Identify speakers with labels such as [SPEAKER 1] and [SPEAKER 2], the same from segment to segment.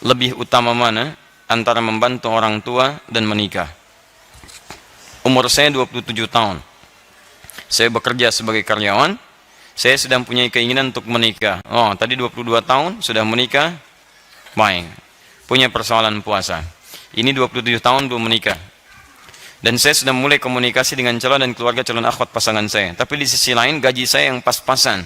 [SPEAKER 1] lebih utama mana antara membantu orang tua dan menikah? Umur saya 27 tahun. Saya bekerja sebagai karyawan. Saya sedang punya keinginan untuk menikah. Oh, tadi 22 tahun sudah menikah. Baik. Punya persoalan puasa. Ini 27 tahun belum menikah. Dan saya sudah mulai komunikasi dengan calon dan keluarga calon akhwat pasangan saya. Tapi di sisi lain gaji saya yang pas-pasan.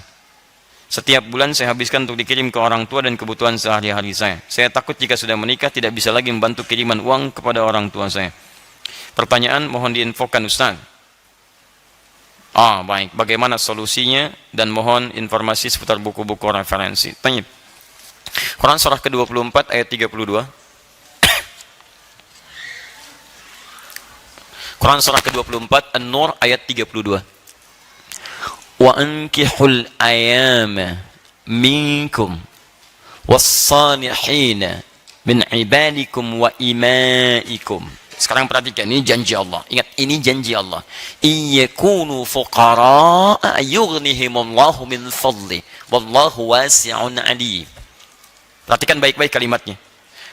[SPEAKER 1] Setiap bulan saya habiskan untuk dikirim ke orang tua dan kebutuhan sehari-hari saya. Saya takut jika sudah menikah tidak bisa lagi membantu kiriman uang kepada orang tua saya. Pertanyaan mohon diinfokan Ustaz. Baik. Bagaimana solusinya dan mohon informasi seputar buku-buku referensi. Tanya. Quran surah ke-24 ayat 32. Quran surah ke-24 An-Nur ayat 32. Wa ankihul ayama minkum was-salihina min ibadikum wa imaikum. Sekarang perhatikan, ini janji Allah. Ingat, ini janji Allah. Iyakunu fuqara'a yughnihimullahu min fadli wallahu wasi'un alim. Perhatikan baik-baik kalimatnya.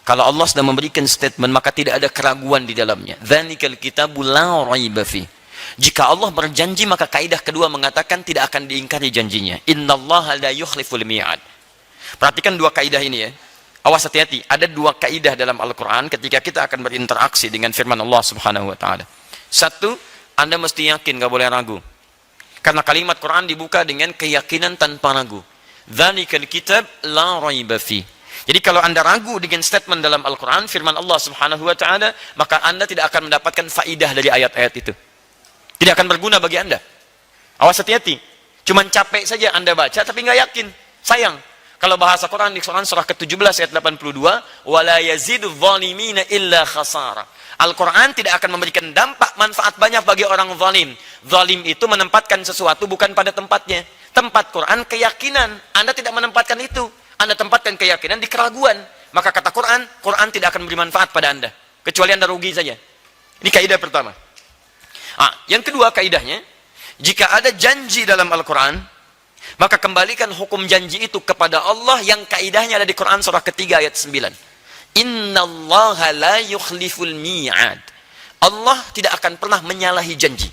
[SPEAKER 1] Kalau Allah sudah memberikan statement, maka tidak ada keraguan di dalamnya. Dzalikal kitabu la raiba fi. Jika Allah berjanji, maka kaidah kedua mengatakan tidak akan diingkari janjinya. Innallaha la yukhliful mi'ad. Perhatikan dua kaidah ini ya. Awas hati-hati, ada dua kaidah dalam Al-Quran ketika kita akan berinteraksi dengan firman Allah Subhanahu wa ta'ala. Satu, Anda mesti yakin, gak boleh ragu. Karena kalimat Quran dibuka dengan keyakinan tanpa ragu. Dzalikal kitab la raiba fi. Jadi kalau Anda ragu dengan statement dalam Al-Quran, firman Allah Subhanahu wa ta'ala, maka Anda tidak akan mendapatkan faidah dari ayat-ayat itu. Tidak akan berguna bagi Anda. Awas hati-hati. Cuman capek saja Anda baca tapi nggak yakin. Sayang. Kalau bahasa Quran di Quran surah ke-17 ayat 82, wala yazidu zalimina illa khasara. Al-Quran tidak akan memberikan dampak manfaat banyak bagi orang zalim. Zalim itu menempatkan sesuatu bukan pada tempatnya. Tempat Quran keyakinan. Anda tidak menempatkan itu. Anda tempatkan keyakinan di keraguan. Maka kata Quran, Quran tidak akan memberi manfaat pada Anda. Kecuali Anda rugi saja. Ini kaidah pertama. Yang kedua kaidahnya, jika ada janji dalam Al-Quran, maka kembalikan hukum janji itu kepada Allah yang kaidahnya ada di Quran surah ketiga ayat 9. Innallaha la yukhliful mi'ad. Allah tidak akan pernah menyalahi janji.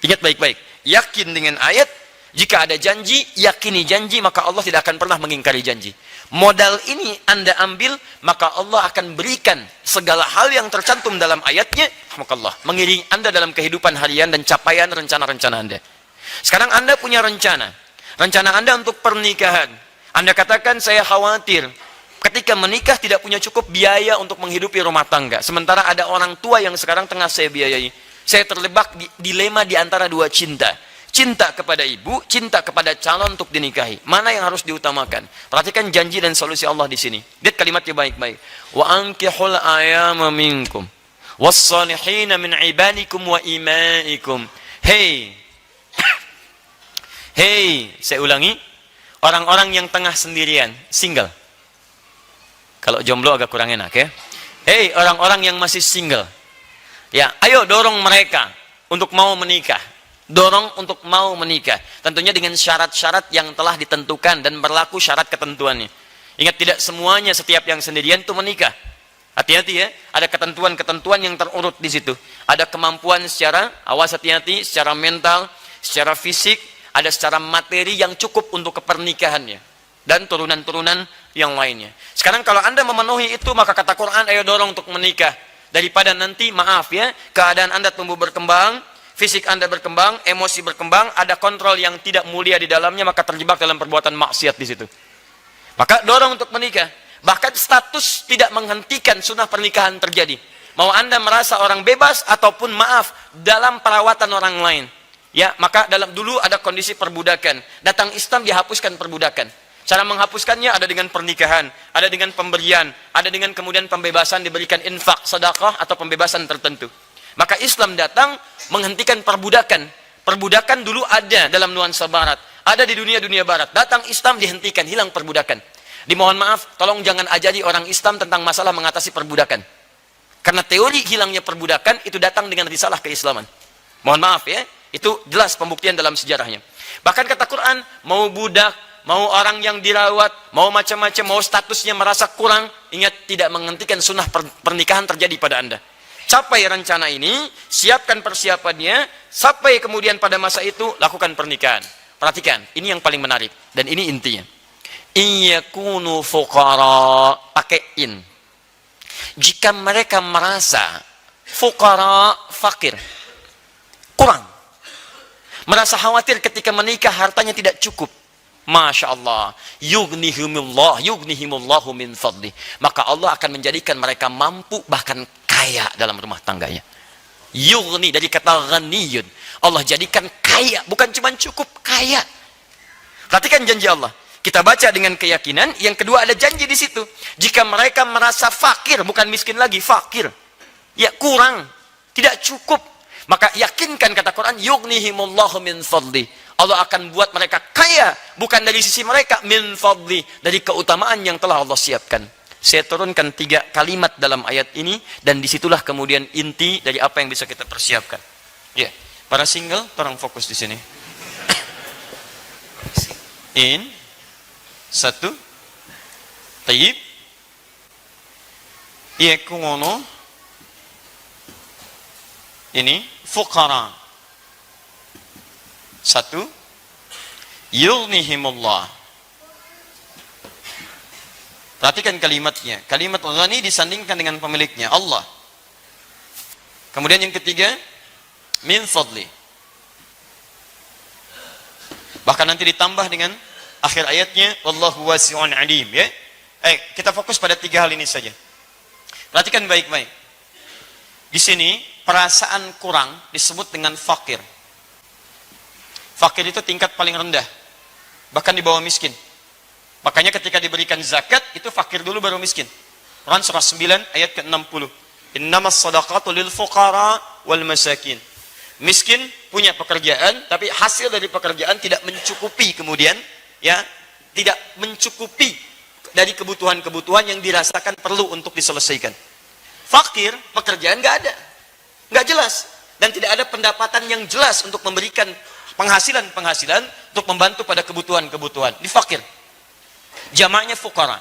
[SPEAKER 1] Ingat baik-baik. Yakin dengan ayat, jika ada janji, yakini janji, maka Allah tidak akan pernah mengingkari janji. Modal ini Anda ambil, maka Allah akan berikan segala hal yang tercantum dalam ayatnya, mengiringi Anda dalam kehidupan harian dan capaian rencana-rencana Anda. Sekarang Anda punya rencana. Rencana Anda untuk pernikahan. Anda katakan, saya khawatir ketika menikah tidak punya cukup biaya untuk menghidupi rumah tangga. Sementara ada orang tua yang sekarang tengah saya biayai. Saya terlibat dilema di antara dua cinta. Cinta kepada ibu, cinta kepada calon untuk dinikahi. Mana yang harus diutamakan? Perhatikan janji dan solusi Allah di sini. Lihat kalimatnya baik-baik. Wa ankihul ayama minkum was-salihina min ibadikum wa imaikum. Hey, saya ulangi. Orang-orang yang tengah sendirian, single. Kalau jomblo agak kurang enak ya. Hey, orang-orang yang masih single. Ya, ayo dorong mereka untuk mau menikah. Dorong untuk mau menikah. Tentunya dengan syarat-syarat yang telah ditentukan dan berlaku syarat ketentuannya. Ingat, tidak semuanya setiap yang sendirian itu menikah. Hati-hati ya, ada ketentuan-ketentuan yang terurut di situ. Ada kemampuan secara, awas hati-hati, secara mental, secara fisik, ada secara materi yang cukup untuk kepernikahannya. Dan turunan-turunan yang lainnya. Sekarang kalau Anda memenuhi itu, maka kata Quran, ayo dorong untuk menikah. Daripada nanti, maaf ya, keadaan Anda tumbuh berkembang, fisik Anda berkembang, emosi berkembang, ada kontrol yang tidak mulia di dalamnya, maka terjebak dalam perbuatan maksiat di situ. Maka dorong untuk menikah. Bahkan status tidak menghentikan sunnah pernikahan terjadi. Mau Anda merasa orang bebas ataupun maaf dalam perawatan orang lain. Ya, maka dulu ada kondisi perbudakan. Datang Islam dihapuskan perbudakan. Cara menghapuskannya ada dengan pernikahan, ada dengan pemberian, ada dengan kemudian pembebasan diberikan infak, sedekah atau pembebasan tertentu. Maka Islam datang menghentikan perbudakan. Perbudakan dulu ada dalam nuansa barat. Ada di dunia-dunia barat. Datang Islam dihentikan, hilang perbudakan. Dimohon maaf, tolong jangan ajari orang Islam tentang masalah mengatasi perbudakan. Karena teori hilangnya perbudakan itu datang dengan risalah keislaman. Mohon maaf ya, itu jelas pembuktian dalam sejarahnya. Bahkan kata Quran, mau budak, mau orang yang dirawat, mau macam-macam, mau statusnya merasa kurang, ingat tidak menghentikan sunnah pernikahan terjadi pada Anda. Capai rencana ini, siapkan persiapannya, sampai kemudian pada masa itu lakukan pernikahan. Perhatikan, ini yang paling menarik dan ini intinya. Iyakunu fuqara, pakai in. Jika mereka merasa fuqara, fakir, kurang, merasa khawatir ketika menikah hartanya tidak cukup, Masya Allah, yughnihimullahu min fadli, maka Allah akan menjadikan mereka mampu bahkan kaya dalam rumah tangganya. Yughni dari kata ghaniyun, Allah jadikan kaya, bukan cuma cukup, kaya. Perhatikan janji Allah. Kita baca dengan keyakinan. Yang kedua ada janji di situ. Jika mereka merasa fakir, bukan miskin lagi, fakir, ya kurang, tidak cukup, maka yakinkan kata Quran, yughnihimullahu min fadli, Allah akan buat mereka kaya, bukan dari sisi mereka, min fadli, dari keutamaan yang telah Allah siapkan. Saya turunkan 3 kalimat dalam ayat ini, dan disitulah kemudian inti dari apa yang bisa kita persiapkan. Ya, para single, tolong fokus di sini. In, 1, tayyib, yakunu, ini fuqara, 1, yughnihimullah. Perhatikan kalimatnya. Kalimat ghani disandingkan dengan pemiliknya, Allah. Kemudian yang ketiga, min fadli. Bahkan nanti ditambah dengan akhir ayatnya, wallahu wasi'un alim, ya. Kita fokus pada 3 hal ini saja. Perhatikan baik-baik. Di sini perasaan kurang disebut dengan fakir. Fakir itu tingkat paling rendah, bahkan di bawah miskin. Makanya ketika diberikan zakat, itu fakir dulu baru miskin. Quran surah 9 ayat ke-60. Innamas sadaqatu lil fuqara wal masakin. Miskin punya pekerjaan, tapi hasil dari pekerjaan tidak mencukupi kemudian, ya, tidak mencukupi dari kebutuhan-kebutuhan yang dirasakan perlu untuk diselesaikan. Fakir, pekerjaan nggak ada, nggak jelas, dan tidak ada pendapatan yang jelas untuk memberikan penghasilan untuk membantu pada kebutuhan-kebutuhan. Di fakir. Jamaknya fuqara.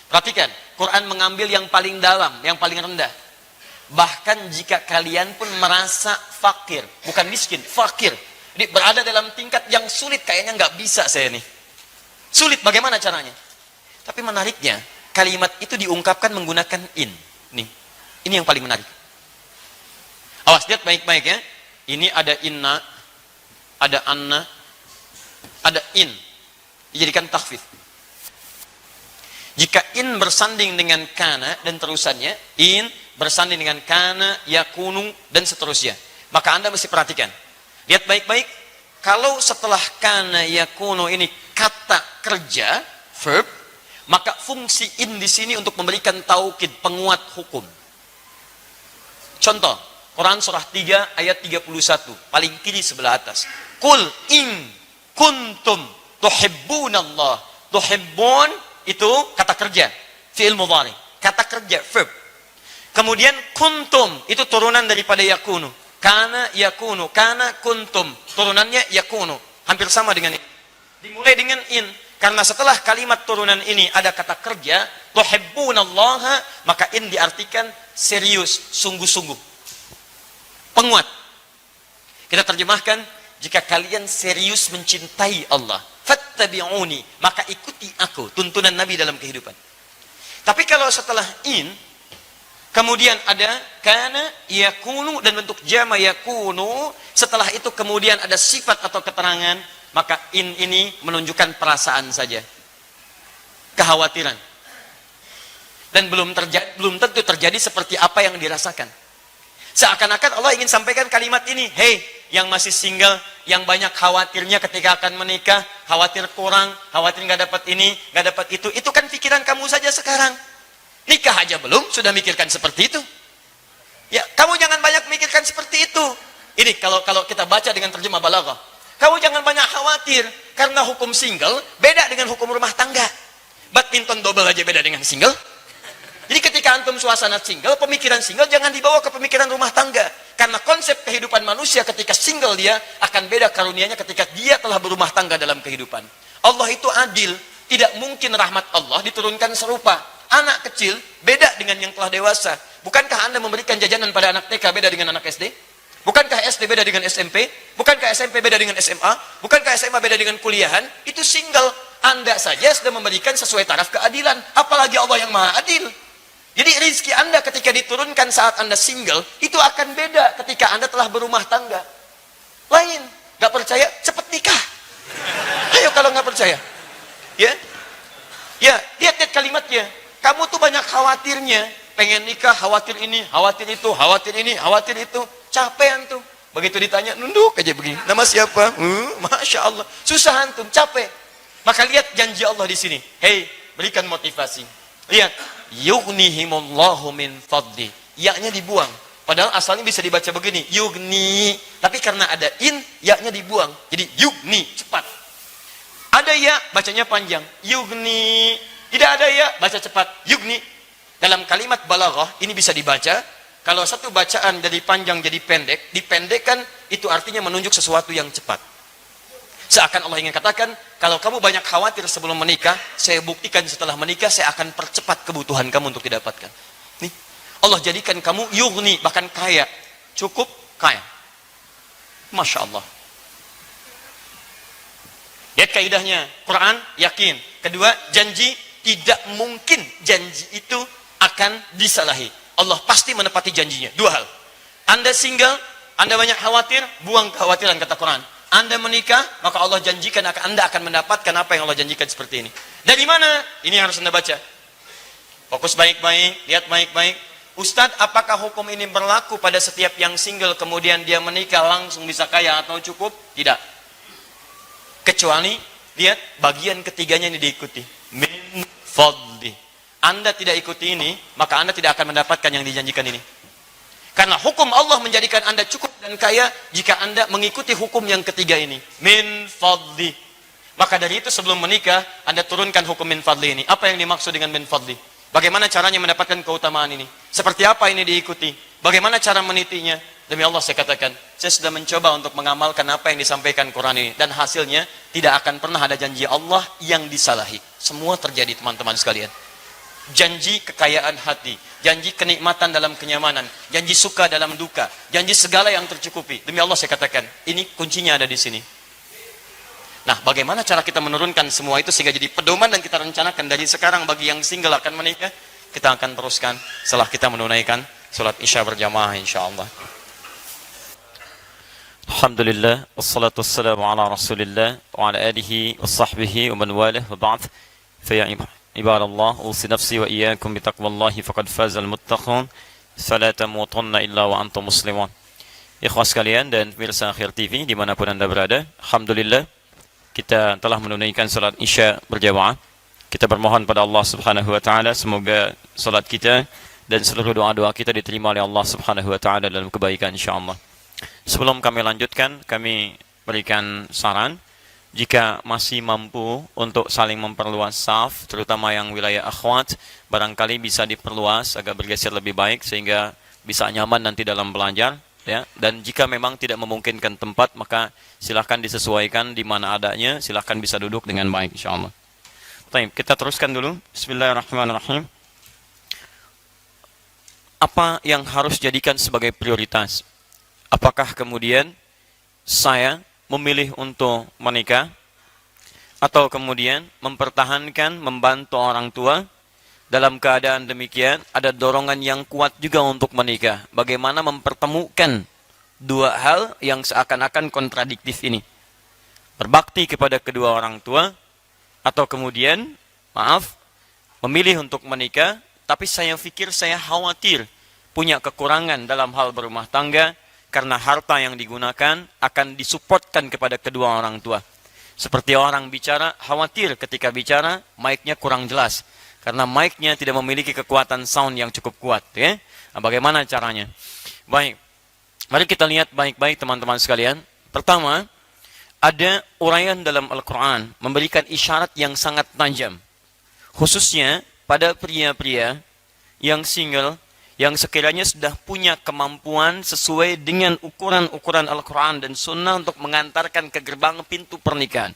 [SPEAKER 1] Perhatikan, Quran mengambil yang paling dalam, yang paling rendah. Bahkan jika kalian pun merasa fakir, bukan miskin, fakir, jadi berada dalam tingkat yang sulit, kayaknya nggak bisa saya nih. Sulit, bagaimana caranya? Tapi menariknya, kalimat itu diungkapkan menggunakan in. Nih, ini yang paling menarik. Awas, lihat baik-baik ya. Ini ada inna, ada anna, ada in. Dijadikan takhfif. Jika in bersanding dengan kana dan terusannya, in bersanding dengan kana, yakunu, dan seterusnya, maka Anda mesti perhatikan. Lihat baik-baik, kalau setelah kana, yakunu ini kata kerja, verb, maka fungsi in di sini untuk memberikan taukid, penguat hukum. Contoh, Quran surah 3 ayat 31, paling kiri sebelah atas. Qul in kuntum tuhibbunallah. Tuhibbun itu kata kerja, fi'il mudhari, kata kerja, verb. Kemudian kuntum itu turunan daripada yakunu. Kana yakunu, kana kuntum, turunannya yakunu, hampir sama dengan ini. Dimulai dengan in, karena setelah kalimat turunan ini ada kata kerja, tuhibbunallaha, maka in diartikan serius, sungguh-sungguh, penguat. Kita terjemahkan, jika kalian serius mencintai Allah, fattabi'uni, maka ikuti aku, tuntunan Nabi dalam kehidupan. Tapi kalau setelah in, kemudian ada kana, yakunu, dan bentuk jama yakunu, setelah itu kemudian ada sifat atau keterangan, maka in ini menunjukkan perasaan saja, kekhawatiran, dan belum tentu terjadi seperti apa yang dirasakan. Seakan-akan Allah ingin sampaikan kalimat ini, hei yang masih single, yang banyak khawatirnya ketika akan menikah, khawatir kurang, khawatir nggak dapat ini, nggak dapat itu kan pikiran kamu saja sekarang. Nikah aja belum, sudah mikirkan seperti itu. Ya, kamu jangan banyak mikirkan seperti itu. Ini kalau kita baca dengan terjemah balaghah. Kamu jangan banyak khawatir, karena hukum single beda dengan hukum rumah tangga. Badminton double aja beda dengan single. Jadi ketika antum suasana single, pemikiran single jangan dibawa ke pemikiran rumah tangga. Karena konsep kehidupan manusia ketika single dia akan beda karunianya ketika dia telah berumah tangga dalam kehidupan. Allah itu adil. Tidak mungkin rahmat Allah diturunkan serupa. Anak kecil beda dengan yang telah dewasa. Bukankah Anda memberikan jajanan pada anak TK beda dengan anak SD? Bukankah SD beda dengan SMP? Bukankah SMP beda dengan SMA? Bukankah SMA beda dengan kuliahan? Itu single. Anda saja sudah memberikan sesuai taraf keadilan. Apalagi Allah yang maha adil. Jadi rezeki Anda ketika diturunkan saat Anda single, itu akan beda ketika Anda telah berumah tangga. Lain. Gak percaya? Cepat nikah. Ayo kalau gak percaya. Ya, ya, lihat kalimatnya. Kamu tuh banyak khawatirnya, pengen nikah, khawatir ini, khawatir itu, khawatir ini, khawatir itu, capek antum. Begitu ditanya, nunduk aja begini. Nama siapa? Masya Allah, susah antum, capek. Maka lihat janji Allah di sini. Hei, berikan motivasi. Lihat, yughnihimullahu min fadli. Ya-nya dibuang. Padahal asalnya bisa dibaca begini, yugni. Tapi karena ada in, ya-nya dibuang. Jadi yugni, cepat. Ada ya, bacanya panjang. Yugni. Tidak ada ya, baca cepat. Yugni. Dalam kalimat balaghah, ini bisa dibaca. Kalau satu bacaan jadi panjang, jadi pendek, dipendekkan, itu artinya menunjuk sesuatu yang cepat. Seakan Allah ingin katakan, kalau kamu banyak khawatir sebelum menikah, saya buktikan setelah menikah, saya akan percepat kebutuhan kamu untuk didapatkan. Nih, Allah jadikan kamu yugni, bahkan kaya. Cukup kaya. Masya Allah. Lihat kaidahnya, Quran yakin. Kedua, janji tidak mungkin janji itu akan disalahi. Allah pasti menepati janjinya. Dua hal. Anda single, Anda banyak khawatir, buang kekhawatiran kata Quran. Anda menikah, maka Allah janjikan Anda akan mendapatkan apa yang Allah janjikan seperti ini. Dari mana? Ini harus Anda baca. Fokus baik-baik, lihat baik-baik. Ustadz, apakah hukum ini berlaku pada setiap yang single kemudian dia menikah langsung bisa kaya atau cukup? Tidak. Kecuali, lihat, bagian ketiganya ini diikuti. Min fadli. Anda tidak ikuti ini, maka Anda tidak akan mendapatkan yang dijanjikan ini. Karena hukum Allah menjadikan Anda cukup dan kaya, jika Anda mengikuti hukum yang ketiga ini. Min fadli. Maka dari itu sebelum menikah, Anda turunkan hukum min fadli ini. Apa yang dimaksud dengan min fadli? Bagaimana caranya mendapatkan keutamaan ini? Seperti apa ini diikuti? Bagaimana cara menitinya? Demi Allah saya katakan, saya sudah mencoba untuk mengamalkan apa yang disampaikan Quran ini. Dan hasilnya, tidak akan pernah ada janji Allah yang disalahi. Semua terjadi teman-teman sekalian. Janji kekayaan hati, janji kenikmatan dalam kenyamanan, janji suka dalam duka, janji segala yang tercukupi. Demi Allah saya katakan, ini kuncinya ada di sini. Nah, bagaimana cara kita menurunkan semua itu sehingga jadi pedoman dan kita rencanakan dari sekarang bagi yang single akan menikah, kita akan teruskan setelah kita menunaikan salat Isya berjamaah insyaallah. Alhamdulillah, wassalatu wassalamu ala rasulillah wa ala alihi wa sahbihi wa man walah wa ba'd. Fa ibadallah, usi nafsi wa iyyakum bi taqwallahi faqad fazal muttaqun. Fala tamutunna illa wa antum muslimun. Ikhwas sekalian dan pemirsa Akhir TV dimanapun Anda berada, alhamdulillah kita telah menunaikan salat Isya berjamaah. Kita bermohon pada Allah Subhanahu wa taala semoga salat kita dan seluruh doa-doa kita diterima oleh Allah Subhanahu wa taala dalam kebaikan insyaallah. Sebelum kami lanjutkan, kami berikan saran jika masih mampu untuk saling memperluas saf, terutama yang wilayah akhwat, barangkali bisa diperluas agak bergeser lebih baik sehingga bisa nyaman nanti dalam belajar, ya. Dan jika memang tidak memungkinkan tempat, maka silahkan disesuaikan di mana adanya, silahkan bisa duduk dengan baik insyaallah. Baik, kita teruskan dulu. Bismillahirrahmanirrahim. Apa yang harus jadikan sebagai prioritas? Apakah kemudian saya memilih untuk menikah atau kemudian mempertahankan membantu orang tua? Dalam keadaan demikian ada dorongan yang kuat juga untuk menikah. Bagaimana mempertemukan dua hal yang seakan-akan kontradiktif ini? Berbakti kepada kedua orang tua atau kemudian memilih untuk menikah, tapi saya pikir, saya khawatir punya kekurangan dalam hal berumah tangga karena harta yang digunakan akan disupportkan kepada kedua orang tua. Seperti orang bicara, khawatir ketika bicara mic-nya kurang jelas karena mic-nya tidak memiliki kekuatan sound yang cukup kuat, ya. Nah, bagaimana caranya? Baik. Mari kita lihat baik-baik teman-teman sekalian. Pertama, ada uraian dalam Al-Qur'an memberikan isyarat yang sangat tajam. Khususnya pada pria-pria yang single, yang sekiranya sudah punya kemampuan sesuai dengan ukuran-ukuran Al-Quran dan Sunnah untuk mengantarkan ke gerbang pintu pernikahan.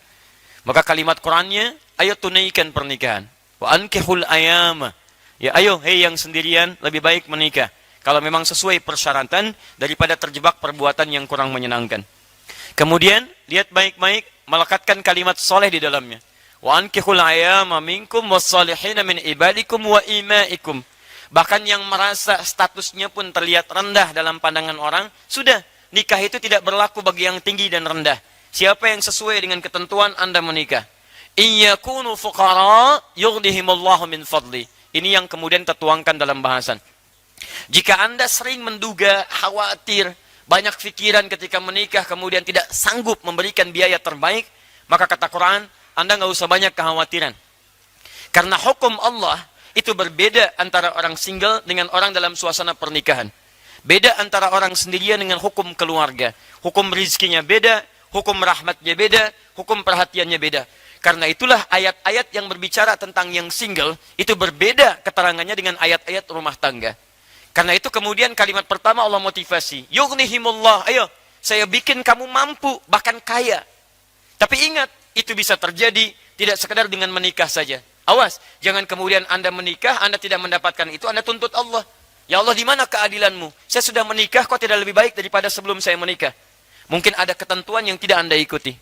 [SPEAKER 1] Maka kalimat Qur'annya, ayo tunaikan pernikahan. Wa ankihul ayama. Ya ayo, hei yang sendirian, lebih baik menikah. Kalau memang sesuai persyaratan daripada terjebak perbuatan yang kurang menyenangkan. Kemudian, lihat baik-baik, melekatkan kalimat soleh di dalamnya. Wa ankihul ayama minkum wassalihina min ibadikum wa imaikum. Bahkan yang merasa statusnya pun terlihat rendah dalam pandangan orang, sudah, nikah itu tidak berlaku bagi yang tinggi dan rendah. Siapa yang sesuai dengan ketentuan Anda menikah. Iyakunu fuqara yughnihimullahu min fadli. Ini yang kemudian tertuangkan dalam bahasan. Jika Anda sering menduga, khawatir, banyak pikiran ketika menikah, kemudian tidak sanggup memberikan biaya terbaik, maka kata Quran, Anda nggak usah banyak kekhawatiran. Karena hukum Allah itu berbeda antara orang single dengan orang dalam suasana pernikahan. Beda antara orang sendirian dengan hukum keluarga. Hukum rizkinya beda, hukum rahmatnya beda, hukum perhatiannya beda. Karena itulah ayat-ayat yang berbicara tentang yang single, itu berbeda keterangannya dengan ayat-ayat rumah tangga. Karena itu kemudian kalimat pertama Allah motivasi. Yughnihimullah, ayo, saya bikin kamu mampu, bahkan kaya. Tapi ingat, itu bisa terjadi tidak sekadar dengan menikah saja. Awas, jangan kemudian Anda menikah, Anda tidak mendapatkan itu, Anda tuntut Allah. Ya Allah, di mana keadilanmu? Saya sudah menikah, kok tidak lebih baik daripada sebelum saya menikah? Mungkin ada ketentuan yang tidak Anda ikuti.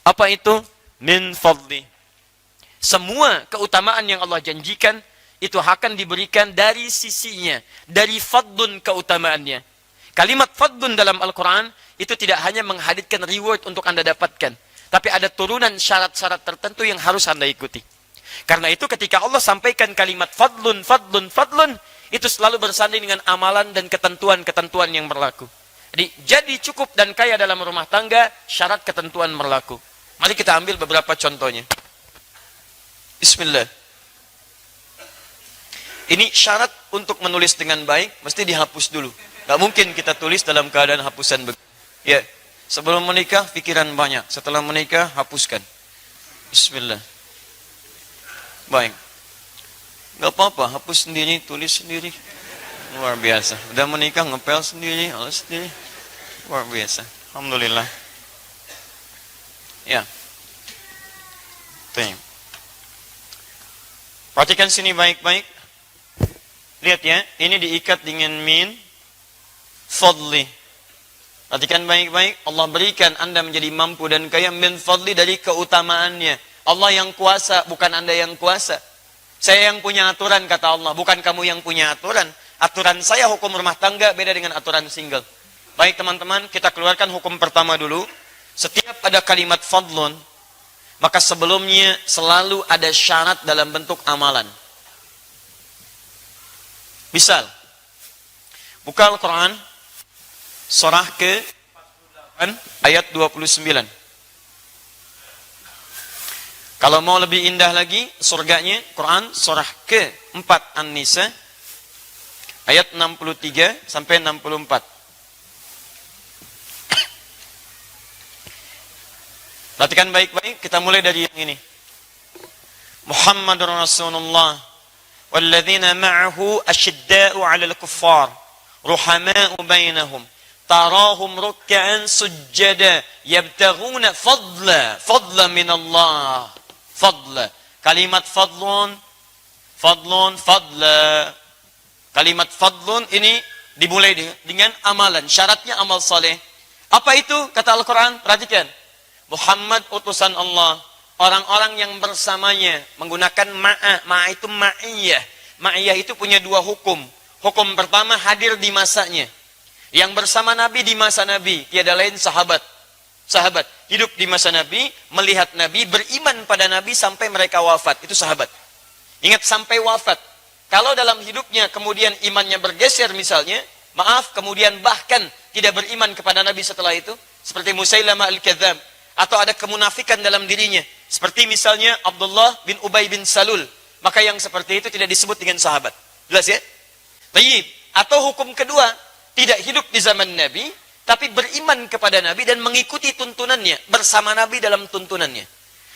[SPEAKER 1] Apa itu? Min fadli. Semua keutamaan yang Allah janjikan, itu akan diberikan dari sisinya. Dari fadlun keutamaannya. Kalimat fadlun dalam Al-Quran, itu tidak hanya menghadirkan reward untuk Anda dapatkan. Tapi ada turunan syarat-syarat tertentu yang harus Anda ikuti. Karena itu ketika Allah sampaikan kalimat fadlun, fadlun, fadlun, itu selalu bersanding dengan amalan dan ketentuan-ketentuan yang berlaku. Jadi cukup dan kaya dalam rumah tangga, syarat ketentuan berlaku. Mari kita ambil beberapa contohnya. Bismillah. Ini syarat untuk menulis dengan baik, mesti dihapus dulu. Gak mungkin kita tulis dalam keadaan hapusan begitu. Ya, sebelum menikah, pikiran banyak. Setelah menikah, hapuskan. Bismillah. Baik. Gak apa-apa, hapus sendiri, tulis sendiri. Luar biasa. Udah menikah, ngepel sendiri, alas sendiri. Luar biasa. Alhamdulillah. Ya. Tuh. Perhatikan sini baik-baik. Lihat ya, ini diikat dengan min fadli. Perhatikan baik-baik. Allah berikan Anda menjadi mampu dan kaya min fadli dari keutamaannya. Allah yang kuasa, bukan Anda yang kuasa. Saya yang punya aturan, kata Allah. Bukan kamu yang punya aturan. Aturan saya hukum rumah tangga beda dengan aturan single. Baik teman-teman, kita keluarkan hukum pertama dulu. Setiap ada kalimat fadlun, maka sebelumnya selalu ada syarat dalam bentuk amalan. Misal, buka Al-Quran, surah ke-48, ayat 29. Kalau mau lebih indah lagi, surganya, Quran, surah ke-4 An-Nisa, ayat 63 sampai 64. Perhatikan baik-baik, kita mulai dari yang ini. Muhammadur Rasulullah walladzina ma'ahu asyidda'u 'alal kuffar ruhama'u bainahum tarahum ruk'an sujjada yabtaghuna fadla min Allah. Fadla. Kalimat fadlun, fadlun, fadla. Kalimat fadlun ini dimulai dengan amalan. Syaratnya amal saleh. Apa itu? Kata Al-Quran, perhatikan. Muhammad utusan Allah. Orang-orang yang bersamanya menggunakan ma'a. Ma'a itu ma'iyah. Ma'iyah itu punya dua hukum. Hukum pertama hadir di masanya. Yang bersama Nabi di masa Nabi. Tiada lain sahabat. Sahabat hidup di masa Nabi, melihat Nabi, beriman pada Nabi sampai mereka wafat. Itu sahabat. Ingat, sampai wafat. Kalau dalam hidupnya kemudian imannya bergeser misalnya, maaf, kemudian bahkan tidak beriman kepada Nabi setelah itu, seperti Musailamah al-Kadzdzab, atau ada kemunafikan dalam dirinya, seperti misalnya Abdullah bin Ubay bin Salul, maka yang seperti itu tidak disebut dengan sahabat. Jelas ya? Tayyib. Atau hukum kedua, tidak hidup di zaman Nabi, tapi beriman kepada Nabi dan mengikuti tuntunannya, bersama Nabi dalam tuntunannya.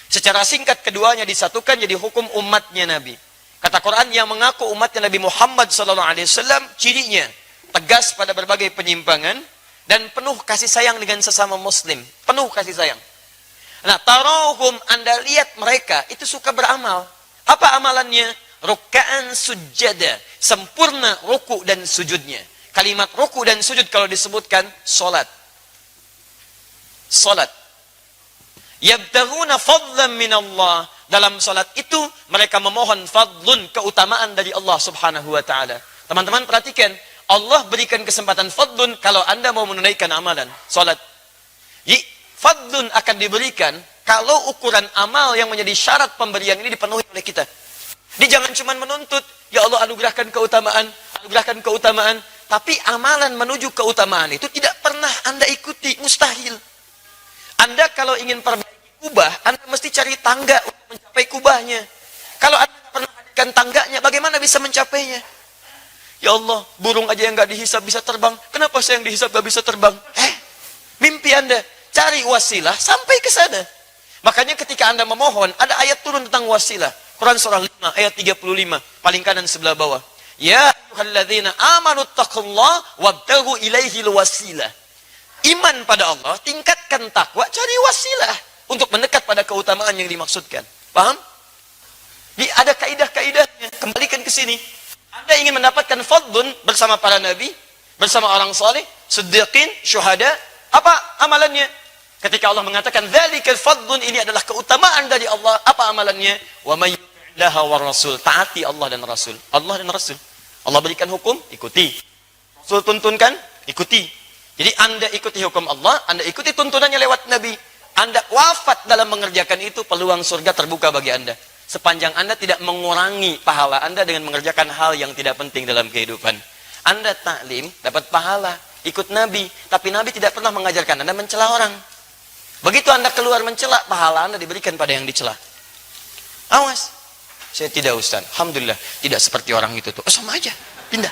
[SPEAKER 1] Secara singkat keduanya disatukan jadi hukum umatnya Nabi. Kata Quran, yang mengaku umatnya Nabi Muhammad SAW, cirinya tegas pada berbagai penyimpangan dan penuh kasih sayang dengan sesama muslim. Penuh kasih sayang. Nah, tarahum, Anda lihat mereka itu suka beramal. Apa amalannya? Ruk'an sujada, sempurna ruku dan sujudnya. Kalimat ruku dan sujud kalau disebutkan salat. Salat. Yabtaghuna fadlan min Allah. Dalam salat itu mereka memohon fadlun, keutamaan dari Allah Subhanahu wa taala. Teman-teman perhatikan, Allah berikan kesempatan fadlun kalau Anda mau menunaikan amalan salat. Fadlun akan diberikan kalau ukuran amal yang menjadi syarat pemberian ini dipenuhi oleh kita. Dia jangan cuma menuntut, ya Allah anugerahkan keutamaan, tapi amalan menuju keutamaan itu tidak pernah Anda ikuti, mustahil. Anda kalau ingin perbaiki kubah, Anda mesti cari tangga untuk mencapai kubahnya. Kalau Anda pernah hadirkan tangganya, bagaimana bisa mencapainya? Ya Allah, burung aja yang nggak dihisap bisa terbang. Kenapa saya yang dihisap nggak bisa terbang? Mimpi Anda. Cari wasilah sampai ke sana. Makanya ketika Anda memohon, ada ayat turun tentang wasilah. Quran surah 5 ayat 35, paling kanan sebelah bawah. Ya ayyuhalladzina amanu taqullaha wabtaghu ilaihil wasilah. Iman pada Allah, tingkatkan takwa, cari wasilah untuk mendekat pada keutamaan yang dimaksudkan. Paham? Ada kaidah-kaidahnya. Kembalikan ke sini. Anda ingin mendapatkan fadlun bersama para nabi, bersama orang saleh, siddiqin, syuhada, apa amalannya? Ketika Allah mengatakan dzalikal fadlun, ini adalah keutamaan dari Allah, apa amalannya? Wa may yuti'illaha war rasul, taati Allah dan Rasul. Allah dan Rasul. Allah berikan hukum, ikuti. Rasul tuntunkan, ikuti. Jadi Anda ikuti hukum Allah, Anda ikuti tuntunannya lewat Nabi. Anda wafat dalam mengerjakan itu, peluang surga terbuka bagi Anda. Sepanjang Anda tidak mengurangi pahala Anda dengan mengerjakan hal yang tidak penting dalam kehidupan. Anda taklim, dapat pahala. Ikut Nabi, tapi Nabi tidak pernah mengajarkan Anda mencela orang. Begitu Anda keluar mencela, pahala Anda diberikan pada yang dicela. Awas. Saya tidak, Ustaz. Alhamdulillah, tidak seperti orang itu tuh. Sama aja, pindah.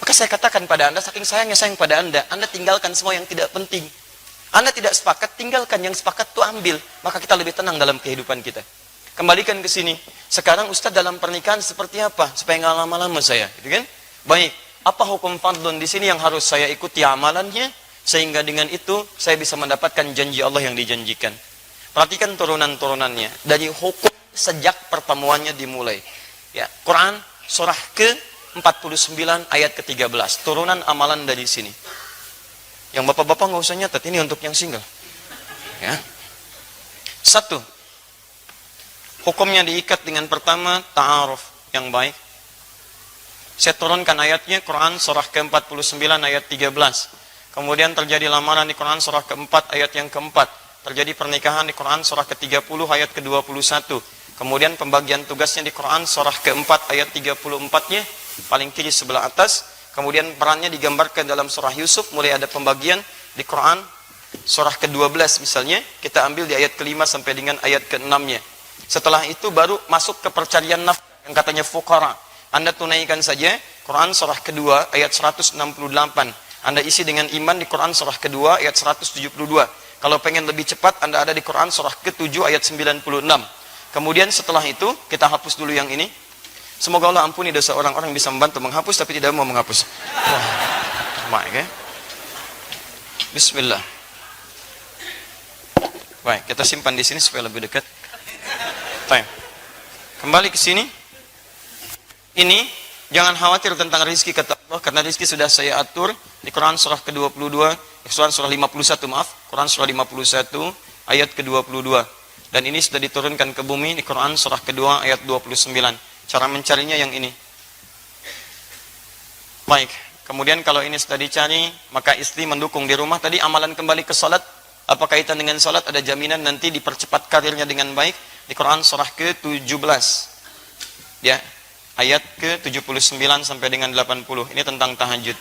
[SPEAKER 1] Maka saya katakan pada Anda, saking sayangnya sayang pada Anda tinggalkan semua yang tidak penting. Anda tidak sepakat, tinggalkan yang sepakat tuh ambil. Maka kita lebih tenang dalam kehidupan kita. Kembalikan ke sini. Sekarang Ustaz dalam pernikahan seperti apa? Supaya nggak lama-lama saya, gitu kan? Baik. Apa hukum fadlun di sini yang harus saya ikuti amalannya? Sehingga dengan itu saya bisa mendapatkan janji Allah yang dijanjikan. Perhatikan turunan-turunannya. Dari hukum sejak pertemuannya dimulai. Ya, Quran surah ke-49 ayat ke-13. Turunan amalan dari sini. Yang bapak-bapak nggak usah nyatet, ini untuk yang single. Ya. 1. Hukumnya diikat dengan pertama ta'aruf yang baik. Saya turunkan ayatnya Quran surah ke-49 ayat 13. Kemudian terjadi lamaran di Quran surah ke-4 ayat yang ke-4. Terjadi pernikahan di Quran surah ke-30 ayat ke-21. Kemudian pembagian tugasnya di Quran surah ke-4 ayat 34-nya, paling kiri sebelah atas. Kemudian perannya digambarkan dalam surah Yusuf, mulai ada pembagian di Quran surah ke-12 misalnya. Kita ambil di ayat ke-5 sampai dengan ayat ke-6-nya. Setelah itu baru masuk ke percarian nafkah yang katanya fuqara. Anda tunaikan saja Quran surah kedua ayat 168. Anda isi dengan iman di Quran surah kedua ayat 172. Kalau pengen lebih cepat, Anda ada di Quran surah ke-7 ayat 96. Kemudian setelah itu, kita hapus dulu yang ini. Semoga Allah ampuni dosa orang-orang yang bisa membantu menghapus, tapi tidak mau menghapus. Baik, ya. Bismillah. Baik, kita simpan di sini supaya lebih dekat. Baik. Kembali ke sini. Ini jangan khawatir tentang rizki kata Allah, karena rizki sudah saya atur di Quran surah ke-22, Quran surah 51 maaf, Quran surah 51 ayat ke-22. Dan ini sudah diturunkan ke bumi di Quran surah kedua ayat 29. Cara mencarinya yang ini. Baik, kemudian kalau ini sudah dicari, maka istri mendukung di rumah. Tadi amalan kembali ke salat, apa kaitan dengan salat? Ada jaminan nanti dipercepat karirnya dengan baik di Quran surah ke-17. Ya. Ayat ke-79 sampai dengan 80. Ini tentang tahajud.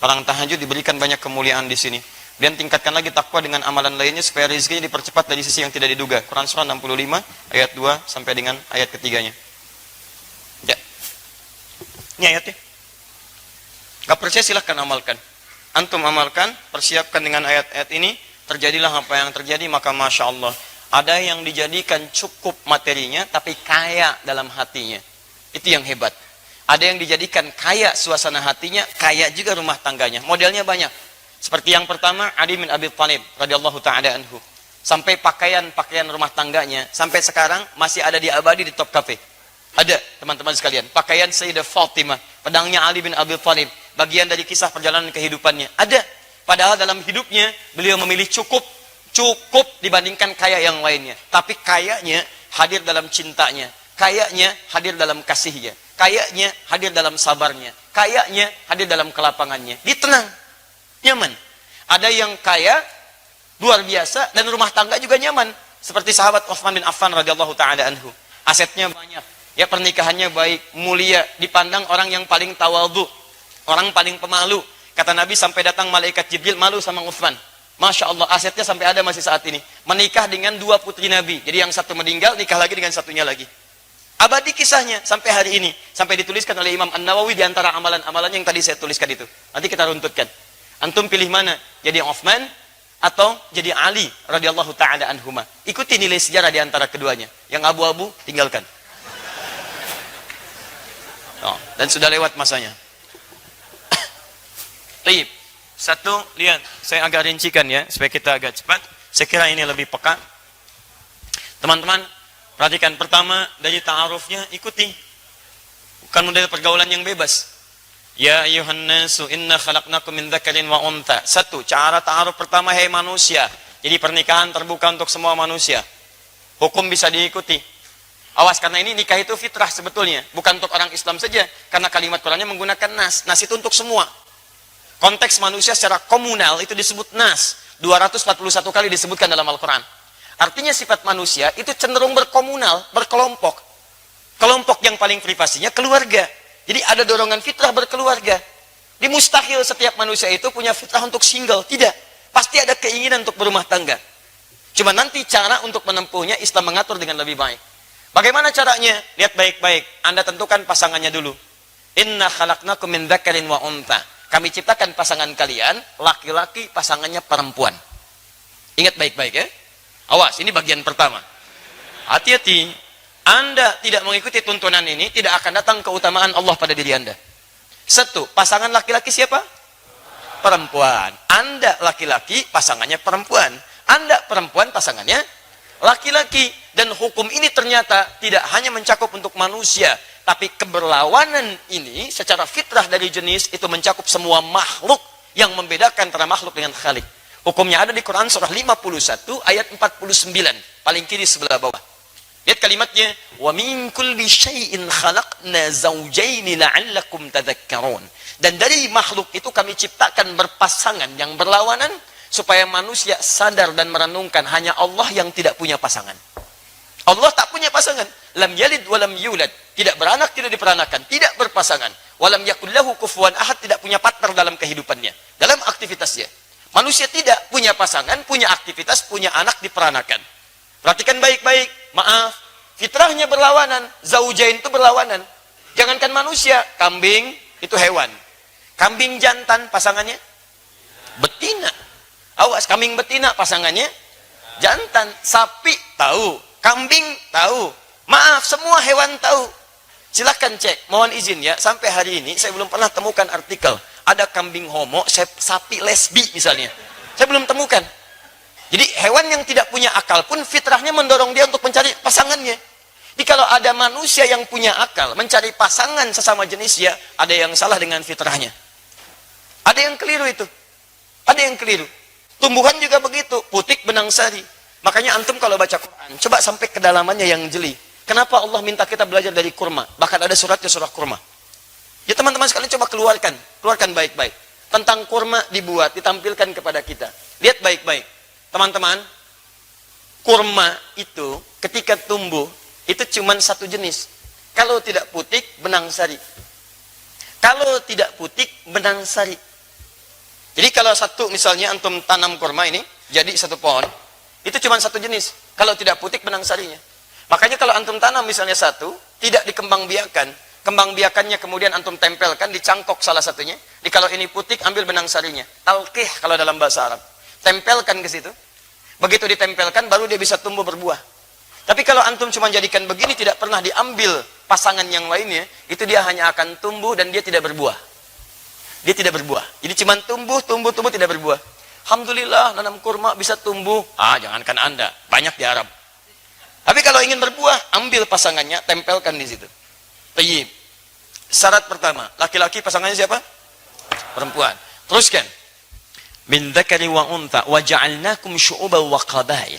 [SPEAKER 1] Orang tahajud diberikan banyak kemuliaan di sini. Dan tingkatkan lagi takwa dengan amalan lainnya supaya rezekinya dipercepat dari sisi yang tidak diduga. Quran surah 65 ayat 2 sampai dengan ayat ketiganya. Ya. Ini ayatnya. Gak percaya silahkan amalkan. Antum amalkan, persiapkan dengan ayat-ayat ini. Terjadilah apa yang terjadi, maka Masya Allah. Ada yang dijadikan cukup materinya, tapi kaya dalam hatinya. Itu yang hebat. Ada yang dijadikan kaya suasana hatinya, kaya juga rumah tangganya. Modelnya banyak. Seperti yang pertama, Ali bin Abi Thalib radhiyallahu taala anhu. Sampai pakaian rumah tangganya sampai sekarang masih ada di abadi di Top Cafe. Ada, teman-teman sekalian, pakaian Sayyidah Fatimah, pedangnya Ali bin Abi Thalib, bagian dari kisah perjalanan kehidupannya. Ada. Padahal dalam hidupnya beliau memilih cukup dibandingkan kaya yang lainnya. Tapi kayanya hadir dalam cintanya, kayanya hadir dalam kasihnya, kayanya hadir dalam sabarnya, kayanya hadir dalam kelapangannya. Dia tenang, nyaman. Ada yang kaya luar biasa dan rumah tangga juga nyaman, seperti sahabat Utsman bin Affan radhiyallahu taala anhu. Asetnya banyak, ya pernikahannya baik, mulia, dipandang orang yang paling tawadhu, orang paling pemalu. Kata Nabi sampai datang malaikat Jibril malu sama Utsman. Masya Allah, asetnya sampai ada masih saat ini. Menikah dengan 2 putri Nabi. Jadi yang satu meninggal, nikah lagi dengan satunya lagi. Abadi kisahnya sampai hari ini. Sampai dituliskan oleh Imam An-Nawawi di antara amalan-amalan yang tadi saya tuliskan itu. Nanti kita runtutkan. Antum pilih mana? Jadi Utsman atau jadi Ali radhiyallahu taala anhuma. Ikuti nilai sejarah di antara keduanya. Yang abu-abu tinggalkan. Oh, dan sudah lewat masanya. Baik. Satu, lihat, saya agak rincikan ya, supaya kita agak cepat. Saya kira ini lebih peka. Teman-teman, perhatikan. Pertama, dari ta'arufnya, ikuti. Bukan model pergaulan yang bebas. Ya ayuhan nasu, inna khalaqnakum min dzakarin wa untha. Satu, cara ta'aruf pertama, hai manusia. Jadi pernikahan terbuka untuk semua manusia. Hukum bisa diikuti. Awas, karena ini nikah itu fitrah sebetulnya. Bukan untuk orang Islam saja. Karena kalimat Qurannya menggunakan nas. Nas itu untuk semua. Konteks manusia secara komunal itu disebut nas. 241 kali disebutkan dalam Al-Quran. Artinya sifat manusia itu cenderung berkomunal, berkelompok. Kelompok yang paling privasinya keluarga. Jadi ada dorongan fitrah berkeluarga. Di mustahil setiap manusia itu punya fitrah untuk single. Tidak. Pasti ada keinginan untuk berumah tangga. Cuma nanti cara untuk menempuhnya Islam mengatur dengan lebih baik. Bagaimana caranya? Lihat baik-baik. Anda tentukan pasangannya dulu. Inna khalaqnakum min dzakarin wa untha. Kami ciptakan pasangan kalian, laki-laki, pasangannya perempuan. Ingat baik-baik ya. Awas, ini bagian pertama. Hati-hati. Anda tidak mengikuti tuntunan ini, tidak akan datang keutamaan Allah pada diri Anda. Satu, pasangan laki-laki siapa? Perempuan. Anda laki-laki, pasangannya perempuan. Anda perempuan, pasangannya laki-laki. Dan hukum ini ternyata tidak hanya mencakup untuk manusia, tapi keberlawanan ini secara fitrah dari jenis itu mencakup semua makhluk, yang membedakan antara makhluk dengan khalik. Hukumnya ada di Quran surah 51 ayat 49, paling kiri sebelah bawah. Lihat kalimatnya, wa min kulli syai'in khalaqna zawjaini la'allakum tadhakkarun. Dan dari makhluk itu kami ciptakan berpasangan yang berlawanan supaya manusia sadar dan merenungkan hanya Allah yang tidak punya pasangan. Allah tak punya pasangan. Lam yalid wa lam yulad. Tidak beranak, tidak diperanakan, tidak berpasangan. Walam yakul lahu kufuwan ahad, tidak punya partner dalam kehidupannya, dalam aktivitasnya. Manusia tidak punya pasangan, punya aktivitas, punya anak diperanakan. Perhatikan baik-baik. Maaf, fitrahnya berlawanan. Zaujain itu berlawanan. Jangankan manusia, kambing itu hewan. Kambing jantan pasangannya betina. Awas, kambing betina pasangannya jantan. Sapi tahu, kambing tahu. Maaf, semua hewan tahu. Silakan cek, mohon izin ya, sampai hari ini saya belum pernah temukan artikel ada kambing homo, sapi lesbi misalnya. Saya belum temukan. Jadi hewan yang tidak punya akal pun fitrahnya mendorong dia untuk mencari pasangannya. Jadi kalau ada manusia yang punya akal mencari pasangan sesama jenisnya, ada yang salah dengan fitrahnya. Ada yang keliru itu. Ada yang keliru. Tumbuhan juga begitu, putik benang sari. Makanya antum kalau baca Quran, coba sampai kedalamannya yang jeli. Kenapa Allah minta kita belajar dari kurma? Bahkan ada suratnya, surah kurma. Ya teman-teman sekalian, coba keluarkan baik-baik. Tentang kurma dibuat, ditampilkan kepada kita. Lihat baik-baik. Teman-teman, kurma itu ketika tumbuh, itu cuma satu jenis. Kalau tidak putik, benang sari. Kalau tidak putik, benang sari. Jadi kalau satu, misalnya antum tanam kurma ini, jadi satu pohon, itu cuma satu jenis. Kalau tidak putik, benang sarinya. Makanya kalau antum tanam misalnya satu, tidak dikembangbiakan, kembang biakannya kemudian antum tempelkan di cangkok salah satunya. Jadi kalau ini putik, ambil benang sarinya. Talqih kalau dalam bahasa Arab. Tempelkan ke situ. Begitu ditempelkan, baru dia bisa tumbuh berbuah. Tapi kalau antum cuma jadikan begini, tidak pernah diambil pasangan yang lainnya, itu dia hanya akan tumbuh dan dia tidak berbuah. Dia tidak berbuah. Jadi cuma tumbuh, tidak berbuah. Alhamdulillah nanam kurma bisa tumbuh. Jangankan Anda, banyak di Arab. Tapi kalau ingin berbuah, ambil pasangannya, tempelkan di situ. Tayyib. Syarat pertama, laki-laki pasangannya siapa? Perempuan. Teruskan. Min dzakari wa untha wa ja'alnakum syu'uban wa qabail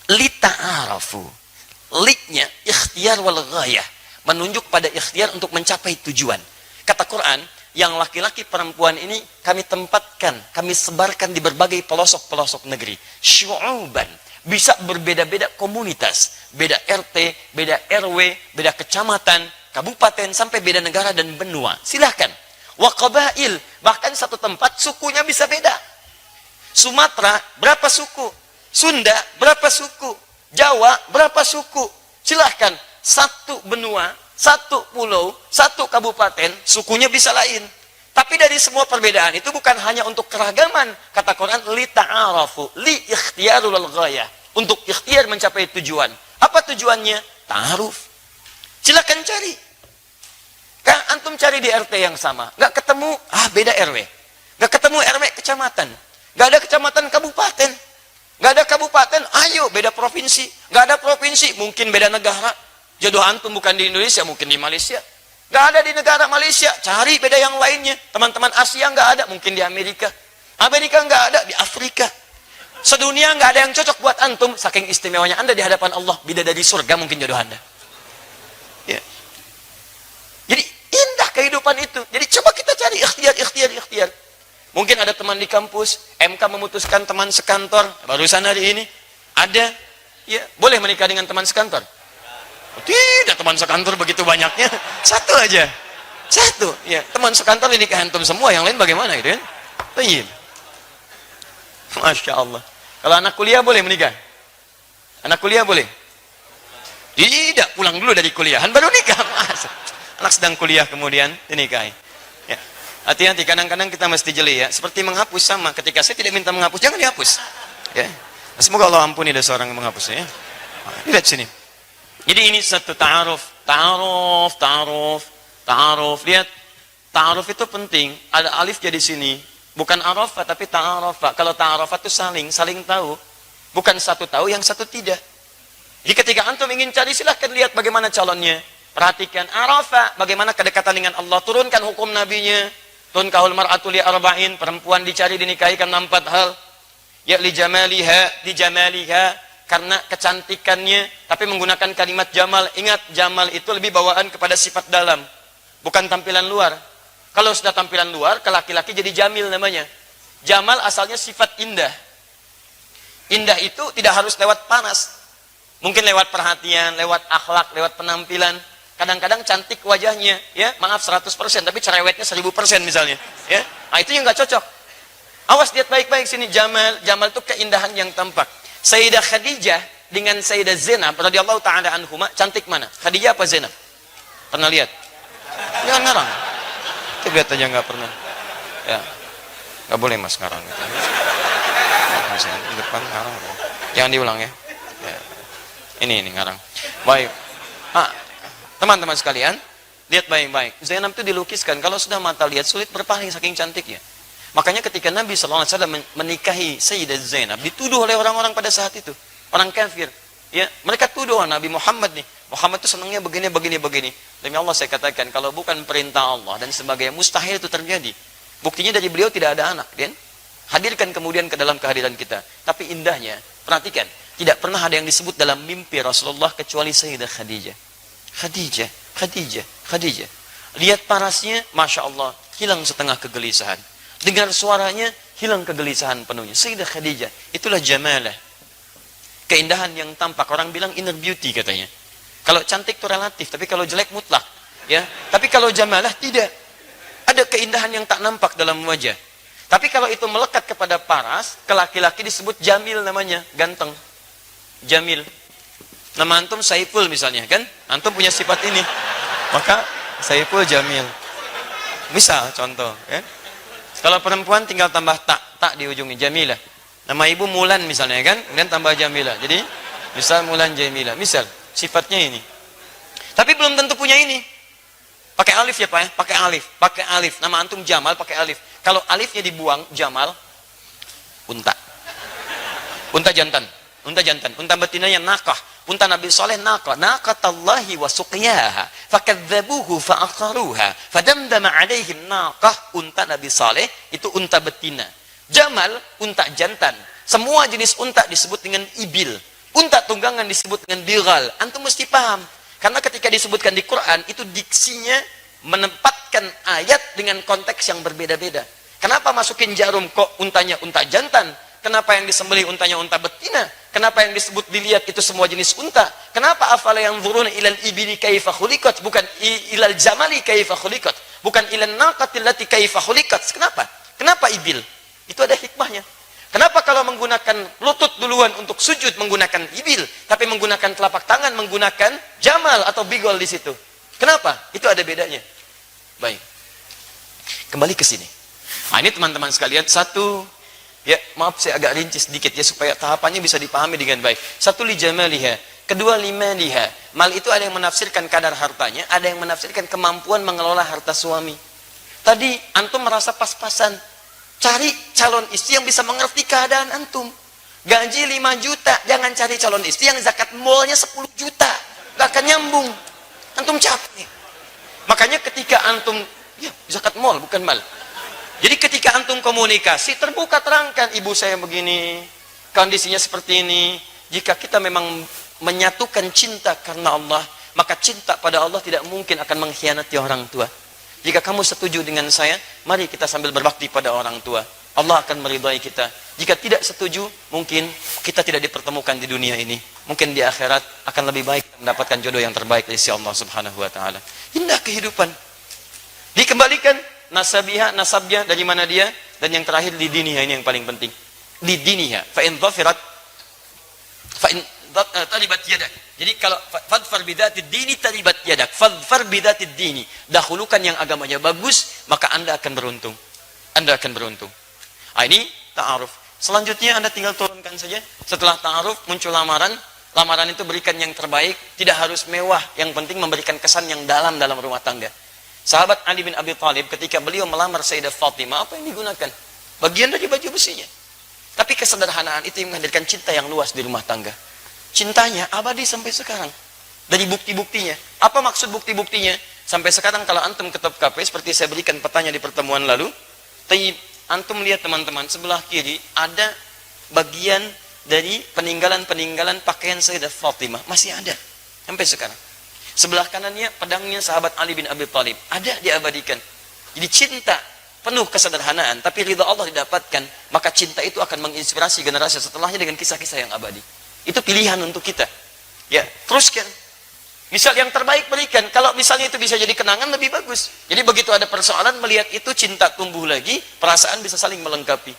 [SPEAKER 1] lita'arafu. Liknya ikhtiar wal ghayah, menunjuk pada ikhtiar untuk mencapai tujuan. Kata Quran, yang laki-laki perempuan ini kami tempatkan, kami sebarkan di berbagai pelosok-pelosok negeri. Syu'uban, bisa berbeda-beda komunitas, beda RT, beda RW, beda kecamatan, kabupaten, sampai beda negara dan benua. Silahkan. Wa qabail, bahkan satu tempat sukunya bisa beda. Sumatera berapa suku? Sunda berapa suku? Jawa berapa suku? Silahkan. Satu benua, satu pulau, satu kabupaten, sukunya bisa lain. Tapi dari semua perbedaan itu bukan hanya untuk keragaman. Kata Quran, li ta'arafu, li ikhtiyarul ghayah, untuk ikhtiar mencapai tujuan. Apa tujuannya? Ta'aruf. Silakan cari. Antum cari di RT yang sama, nggak ketemu, beda RW. Nggak ketemu RW kecamatan. Nggak ada kecamatan kabupaten. Nggak ada kabupaten, ayo beda provinsi. Nggak ada provinsi, mungkin beda negara. Jodoh antum bukan di Indonesia, mungkin di Malaysia. Nggak ada di negara Malaysia, cari beda yang lainnya. Teman-teman Asia nggak ada, mungkin di Amerika. Amerika nggak ada, di Afrika. Sedunia nggak ada yang cocok buat antum, saking istimewanya Anda di hadapan Allah. Bidadari surga mungkin jodoh Anda. Ya. Jadi indah kehidupan itu. Jadi coba kita cari ikhtiar. Mungkin ada teman di kampus, MK memutuskan teman sekantor, barusan hari ini ada, ya boleh menikah dengan teman sekantor? Tidak, teman sekantor begitu banyaknya, satu aja, satu, ya teman sekantor dinikah antum semua, yang lain bagaimana gitu kan? Tayyib. Masya Allah. Kalau anak kuliah boleh menikah? Anak kuliah boleh? Tidak, pulang dulu dari kuliahan baru nikah. Masa? Anak sedang kuliah kemudian dinikahi. Ya. Hati-hati, kadang-kadang kita mesti jeli ya. Seperti menghapus sama. Ketika saya tidak minta menghapus, jangan dihapus. Ya. Semoga Allah ampuni ada seorang yang menghapusnya. Ya. Lihat sini. Jadi ini satu ta'aruf. Ta'aruf. Lihat. Ta'aruf itu penting. Ada alif jadi sini. Bukan arafa, tapi ta'arafa. Kalau ta'arafa itu saling tahu. Bukan satu tahu, yang satu tidak. Jadi ketika antum ingin cari, silahkan lihat bagaimana calonnya. Perhatikan arafa, bagaimana kedekatan dengan Allah. Turunkan hukum nabinya. Tunkahul mar'atu li arba'in, perempuan dicari dinikahi karena 4 hal. Ya li jamaliha, karena kecantikannya, tapi menggunakan kalimat jamal. Ingat, jamal itu lebih bawaan kepada sifat dalam, bukan tampilan luar. Kalau sudah tampilan luar, ke laki-laki jadi jamil namanya. Jamal asalnya sifat indah. Indah itu tidak harus lewat panas. Mungkin lewat perhatian, lewat akhlak, lewat penampilan. Kadang-kadang cantik wajahnya, ya maaf 100%, tapi cerewetnya 1000% misalnya, ya. Nah, itu yang nggak cocok. Awas, lihat baik-baik sini, jamal itu keindahan yang tampak. Sayyidah Khadijah dengan Sayyidah Zainab radhiyallahu taala anhuma, cantik mana? Khadijah apa Zainab? Pernah lihat? Jangan ngarang. Kita lihat aja nggak pernah. Ya, nggak boleh mas ngarang. Di depan ngarang. Jangan diulang ya. Ya. Ini ngarang. Baik. Teman-teman sekalian, lihat baik-baik. Zainab itu dilukiskan, kalau sudah mata lihat sulit berpaling saking cantiknya. Makanya ketika Nabi SAW menikahi Sayyidah Zainab, dituduh oleh orang-orang pada saat itu, orang kafir. Ya, mereka tuduh Nabi Muhammad nih. Muhammad itu senangnya begini. Demi Allah saya katakan, kalau bukan perintah Allah dan sebagainya, mustahil itu terjadi. Buktinya dari beliau tidak ada anak, kan? Hadirkan kemudian ke dalam kehadiran kita. Tapi indahnya, perhatikan, tidak pernah ada yang disebut dalam mimpi Rasulullah kecuali Sayyidah Khadijah. Khadijah. Lihat parasnya, Masya Allah, hilang setengah kegelisahan. Dengar suaranya, hilang kegelisahan penuhnya. Sayyidah Khadijah, itulah jamalah. Keindahan yang tampak, orang bilang inner beauty katanya. Kalau cantik itu relatif, tapi kalau jelek mutlak. Ya. Tapi kalau jamalah tidak. Ada keindahan yang tak nampak dalam wajah. Tapi kalau itu melekat kepada paras, ke laki-laki disebut jamil namanya, ganteng. Jamil. Nama antum Saiful misalnya, kan? Antum punya sifat ini. Maka Saiful Jamil. Misal, contoh. Ya? Kalau perempuan tinggal tambah tak di ujungnya, Jamilah. Nama ibu Mulan misalnya, kan? Kemudian tambah Jamilah. Jadi, misal Mulan Jamilah. Misal, sifatnya ini. Tapi belum tentu punya ini. Pakai alif ya Pak ya? Pakai alif. Nama antum Jamal pakai alif. Kalau alifnya dibuang, Jamal, unta. Unta jantan. Unta jantan. Unta betinanya nakah. Unta Nabi Saleh nakah. Naqatallahi wa suqiyaha. Fakadzabuhu fa'aqaruha. Fadamdama alaihim nakah. Unta Nabi Saleh itu unta betina. Jamal, unta jantan. Semua jenis unta disebut dengan ibil. Unta tunggangan disebut dengan bighal. Antum mesti paham. Karena ketika disebutkan di Quran, itu diksinya menempatkan ayat dengan konteks yang berbeda-beda. Kenapa masukin jarum kok untanya unta jantan? Kenapa yang disembelih untanya unta betina? Kenapa yang disebut dilihat itu semua jenis unta? Kenapa afala yanzuruna ilal ibili kaifa khuliqat bukan ilal jamali kaifa khuliqat? Bukan ilal naqatil lati kaifa khuliqat? Kenapa? Kenapa ibil? Itu ada hikmahnya. Kenapa kalau menggunakan lutut duluan untuk sujud menggunakan ibil, tapi menggunakan telapak tangan menggunakan jamal atau bigol di situ? Kenapa? Itu ada bedanya. Baik. Kembali ke sini. Nah, ini teman-teman sekalian, satu, ya maaf saya agak rinci sedikit ya supaya tahapannya bisa dipahami dengan baik. Satu, li jamaliha. Kedua, limaliha. Mal itu ada yang menafsirkan kadar hartanya, ada yang menafsirkan kemampuan mengelola harta suami. Tadi antum merasa pas-pasan. Cari calon istri yang bisa mengerti keadaan antum. Gaji 5 juta, jangan cari calon istri yang zakat malnya 10 juta. Gak akan nyambung. Antum capek. Makanya ketika antum, ya zakat mal bukan mal. Jadi ketika antum komunikasi, terbuka terangkan, ibu saya begini, kondisinya seperti ini. Jika kita memang menyatukan cinta karena Allah, maka cinta pada Allah tidak mungkin akan mengkhianati orang tua. Jika kamu setuju dengan saya, mari kita sambil berbakti pada orang tua. Allah akan meridai kita. Jika tidak setuju, mungkin kita tidak dipertemukan di dunia ini. Mungkin di akhirat akan lebih baik mendapatkan jodoh yang terbaik dari Allah Subhanahu wa taala. Indah kehidupan. Dikembalikan nasabiha, nasabnya dari mana dia, dan yang terakhir di diniha, ini yang paling penting. Di diniha, fa in dhafirat fa in talibat yadak. Jadi kalau fadfar bidatid dini talibat yadak. Fadfar bidatid dini. Dahulukan yang agamanya bagus, maka Anda akan beruntung. Anda akan beruntung. Ah, ini ta'aruf. Selanjutnya Anda tinggal turunkan saja. Setelah ta'aruf muncul lamaran. Lamaran itu berikan yang terbaik, tidak harus mewah, yang penting memberikan kesan yang dalam rumah tangga. Sahabat Ali bin Abi Thalib ketika beliau melamar Sayyidah Fatimah, apa yang digunakan? Bagian dari baju besinya. Tapi kesederhanaan itu yang menghadirkan cinta yang luas di rumah tangga. Cintanya abadi sampai sekarang. Dari bukti-buktinya. Apa maksud bukti-buktinya? Sampai sekarang kalau antum ke top cafe, seperti saya berikan petanya di pertemuan lalu, antum lihat teman-teman, sebelah kiri ada bagian dari peninggalan-peninggalan pakaian Sayyidah Fatimah. Masih ada. Sampai sekarang. Sebelah kanannya pedangnya sahabat Ali bin Abi Thalib. Ada diabadikan. Jadi cinta penuh kesederhanaan, tapi ridha Allah didapatkan, maka cinta itu akan menginspirasi generasi setelahnya dengan kisah-kisah yang abadi. Itu pilihan untuk kita. Ya, teruskan. Misal yang terbaik berikan. Kalau misalnya itu bisa jadi kenangan lebih bagus. Jadi begitu ada persoalan, melihat itu cinta tumbuh lagi, perasaan bisa saling melengkapi.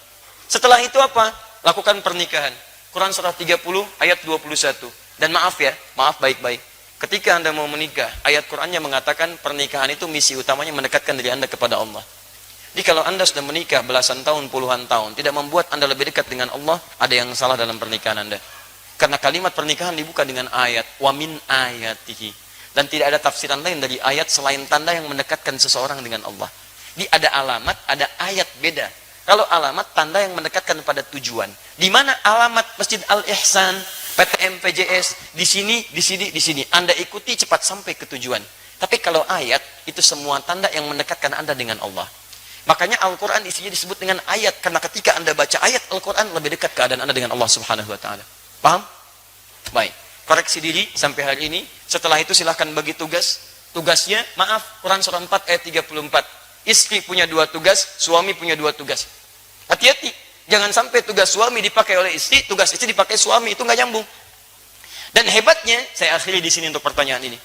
[SPEAKER 1] Setelah itu apa? Lakukan pernikahan. Quran surah 30 ayat 21. Dan maaf ya, maaf baik-baik. Ketika Anda mau menikah, ayat Qurannya mengatakan pernikahan itu misi utamanya mendekatkan diri Anda kepada Allah. Jadi kalau Anda sudah menikah belasan tahun, puluhan tahun, tidak membuat Anda lebih dekat dengan Allah, ada yang salah dalam pernikahan Anda. Karena kalimat pernikahan dibuka dengan ayat wa min ayatihi, dan tidak ada tafsiran lain dari ayat selain tanda yang mendekatkan seseorang dengan Allah. Jadi ada alamat, ada ayat beda. Kalau alamat tanda yang mendekatkan pada tujuan. Di mana alamat Masjid Al-Ihsan, PTM PJS, di sini, di sini, di sini. Anda ikuti cepat sampai ke tujuan. Tapi kalau ayat itu semua tanda yang mendekatkan Anda dengan Allah. Makanya Al-Quran isinya disebut dengan ayat, karena ketika Anda baca ayat Al-Quran lebih dekat keadaan Anda dengan Allah Subhanahu wa taala. Paham? Baik. Koreksi diri sampai hari ini. Setelah itu silahkan bagi tugas. Tugasnya, maaf, Quran surah 4 ayat 34. Istri punya 2 tugas, suami punya 2 tugas. Hati-hati. Jangan sampai tugas suami dipakai oleh istri, tugas istri dipakai suami, itu nggak nyambung. Dan hebatnya, saya akhiri di sini untuk pertanyaan ini.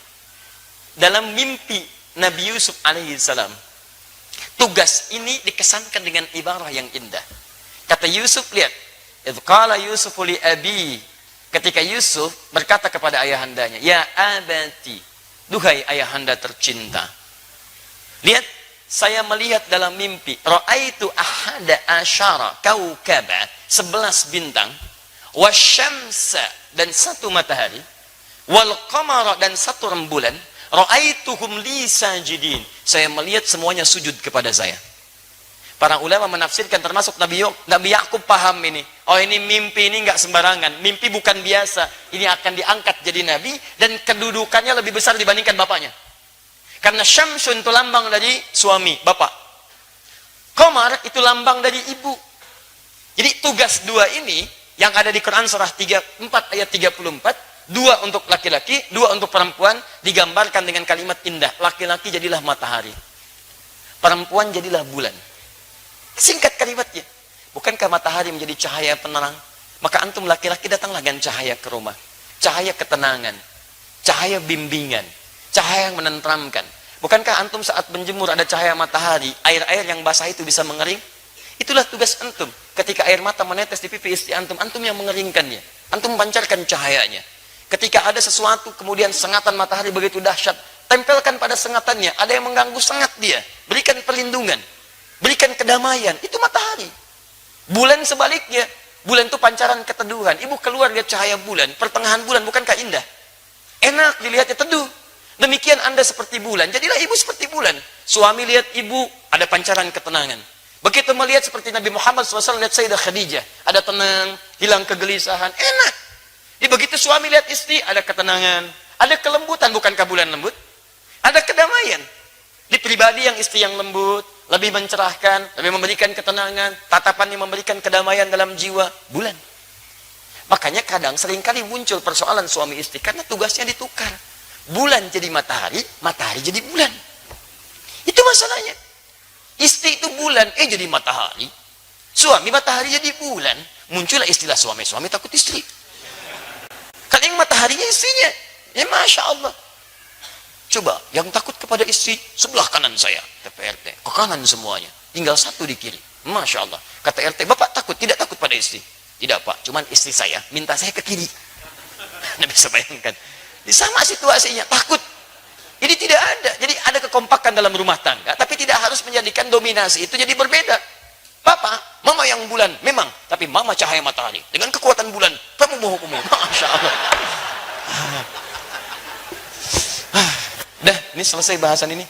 [SPEAKER 1] Dalam mimpi Nabi Yusuf alaihissalam, tugas ini dikesankan dengan ibarah yang indah. Kata Yusuf, lihat, idh qala Yusufu li abi, ketika Yusuf berkata kepada ayahandanya, ya abati, duhai ayahanda tercinta, lihat, saya melihat dalam mimpi, ra'aitu ahada asyara kaukaba, 11 bintang, wasyamsa, dan 1 matahari, wal qamara, dan 1 rembulan, ra'aituhum li sajidin, saya melihat semuanya sujud kepada saya. Para ulama menafsirkan, termasuk Nabi Yakub paham ini. Oh, ini mimpi, ini nggak sembarangan. Mimpi bukan biasa. Ini akan diangkat jadi nabi dan kedudukannya lebih besar dibandingkan bapaknya. Karena Syamsun itu lambang dari suami, bapak. Qamar itu lambang dari ibu. Jadi tugas dua ini yang ada di Quran surah 4 ayat 34, dua untuk laki-laki, dua untuk perempuan, digambarkan dengan kalimat indah. Laki-laki jadilah matahari, perempuan jadilah bulan. Singkat kalimatnya. Bukankah matahari menjadi cahaya penerang? Maka antum laki-laki datanglah dengan cahaya ke rumah. Cahaya ketenangan. Cahaya bimbingan. Cahaya yang menenteramkan. Bukankah antum saat menjemur ada cahaya matahari, air-air yang basah itu bisa mengering? Itulah tugas antum. Ketika air mata menetes di pipi istri antum, antum yang mengeringkannya. Antum pancarkan cahayanya. Ketika ada sesuatu, kemudian sengatan matahari begitu dahsyat, tempelkan pada sengatannya. Ada yang mengganggu, sengat dia. Berikan perlindungan. Berikan kedamaian, itu matahari. Bulan sebaliknya, bulan itu pancaran keteduhan. Ibu keluar lihat cahaya bulan, pertengahan bulan, bukankah indah? Enak dilihatnya, teduh. Demikian Anda seperti bulan, jadilah ibu seperti bulan. Suami lihat ibu, ada pancaran ketenangan. Begitu melihat seperti Nabi Muhammad SAW lihat Sayyidah Khadijah, ada tenang, hilang kegelisahan, enak. Jadi begitu suami lihat istri, ada ketenangan, ada kelembutan, bukankah bulan lembut? Ada kedamaian. Di pribadi yang istri yang lembut, lebih mencerahkan, lebih memberikan ketenangan, tatapan yang memberikan kedamaian dalam jiwa, bulan. Makanya kadang seringkali muncul persoalan suami istri karena tugasnya ditukar. Bulan jadi matahari, matahari jadi bulan. Itu masalahnya. Istri itu bulan, jadi matahari. Suami matahari jadi bulan. Muncullah istilah suami takut istri. Karena yang mataharinya istrinya. Ya Masya Allah. Coba, yang takut kepada istri, sebelah kanan saya, kata RT. Ke kanan semuanya. Tinggal satu di kiri. Masya Allah. Kata RT, Bapak takut? Tidak takut pada istri. Tidak Pak, cuman istri saya minta saya ke kiri. Anda bisa bayangkan. Ini sama situasinya, takut. Jadi tidak ada. Jadi ada kekompakan dalam rumah tangga, tapi tidak harus menjadikan dominasi. Itu jadi berbeda. Papa, mama yang bulan, memang. Tapi mama cahaya matahari. Dengan kekuatan bulan, kamu mau. Masya Allah. Dah, ini selesai bahasan ini.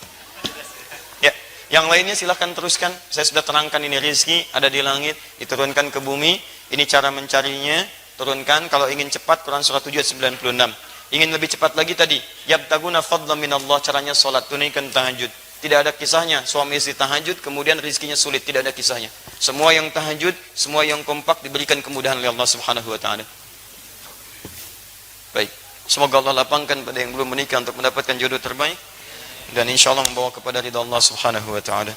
[SPEAKER 1] Ya, yang lainnya silahkan teruskan. Saya sudah terangkan ini rizki ada di langit, diturunkan ke bumi. Ini cara mencarinya. Turunkan. Kalau ingin cepat, Quran surah 7 ayat 96. Ingin lebih cepat lagi tadi, yabtaguna fadlan minallah, caranya salat, tunaikan tahajud. Tidak ada kisahnya suami istri tahajud kemudian rizkinya sulit, tidak ada kisahnya. Semua yang tahajud, semua yang kompak diberikan kemudahan oleh Allah Subhanahu wa taala. Baik. Semoga Allah lapangkan pada yang belum menikah untuk mendapatkan jodoh terbaik dan insya Allah membawa kepada ridha Allah Subhanahu wa taala.